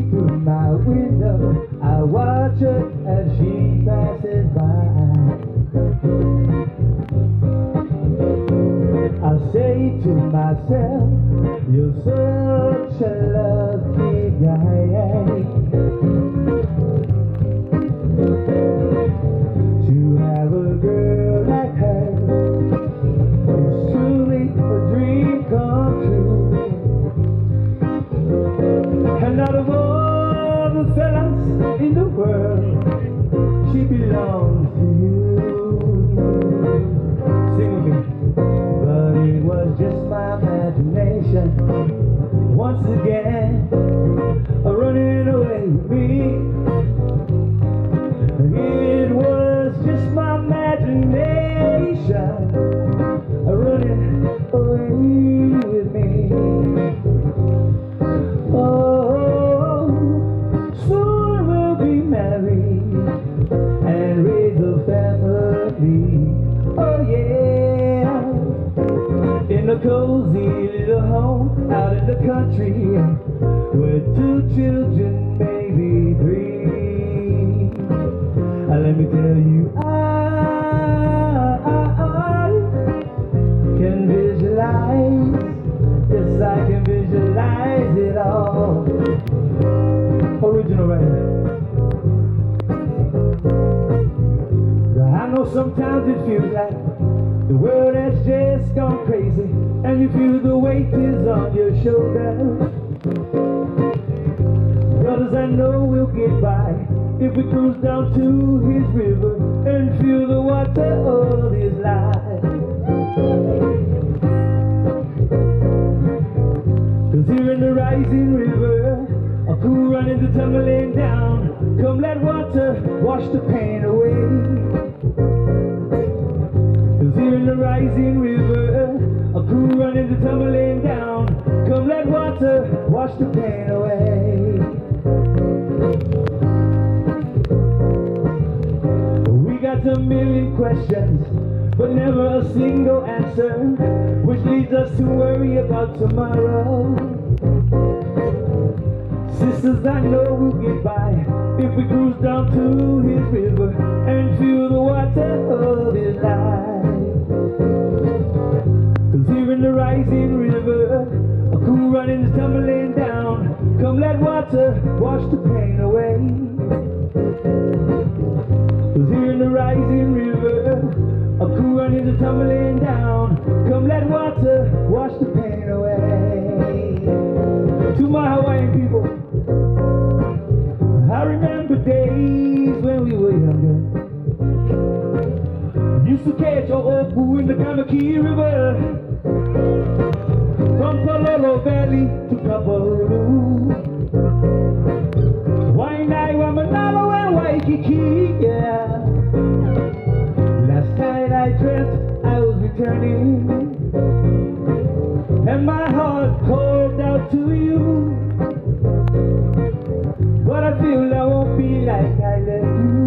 through my window, I watch her as she passes by. I say to myself, you're such a lucky guy to have a girl like her. It's truly a dream come true. And out of all the fellas in the world, she belongs to you. Sing with me. But it was just my imagination, once again, running away with me. It was just my imagination, running away with me. Oh, soon we'll be married and raise a family. Oh yeah, in a cozy little home out in the country, with 2 children, maybe 3. Let me tell you, I can visualize, yes I can visualize it all. Original right here. I know sometimes it feels like the world has just gone crazy, and you feel the weight is on your shoulders. Brothers, I know we'll get by if we cruise down to his river and feel the water of his life. 'Cause here in the rising river, a cool running to tumbling down. Come let water wash the pain away. 'Cause here in the rising river, a cool running to tumbling down. Come let water wash the pain away. We got a million questions, but never a single answer, which leads us to worry about tomorrow. Sisters, I know we'll get by if we cruise down to his river and feel the water of his life. 'Cause here in the rising river, a cool running is tumbling down. Come let water wash the pain away. 'Cause here in the rising river, a cool running is tumbling down. Come let water wash the pain away. To my Hawaiian people, I remember days when we were younger. Used to catch our opu in the Kamaki River, from Palolo Valley to Kapalulu, Waianae, Waimanalo, and Waikiki, yeah. Last night I dreamt I was returning, and my heart called out to you. But I feel I won't be like I left you.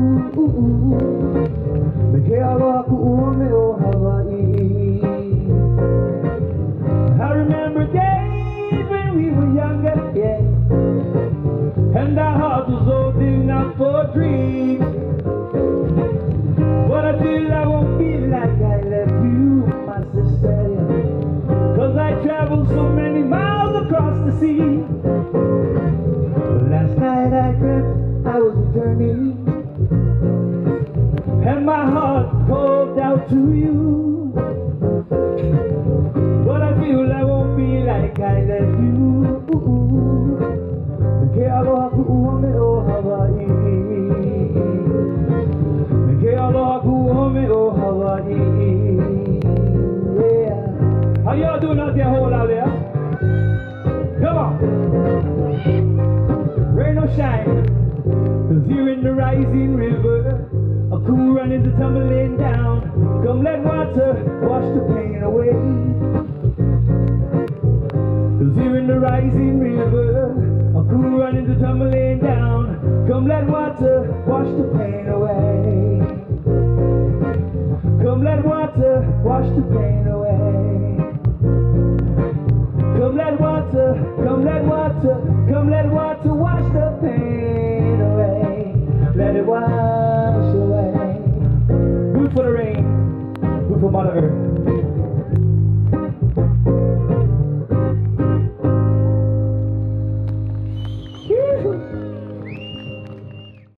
Me aloha ku ome o Hawaii. I remember days when we were younger, yeah, and our hearts was old enough for dreams. But I feel I won't be like I left you, my sister, yeah. 'Cause I traveled so many miles across the sea. Last night I dreamt I was returning, and my heart called out to you. But I feel I won't be like I left you. Ke aloha ku ome o Hawaii. Ke aloha ku ome o Hawaii. Yeah. How y'all doing out there, hold out there? Come on. Rain or shine, 'cause here in the rising river, a cool running to tumbling down. Come let water wash the pain away. 'Cause here in the rising river, a cool running to tumbling down. Come let water wash the pain away. Come let water wash the pain away. Come let water, come let water, come let water wash the for the rain, good for Mother Earth.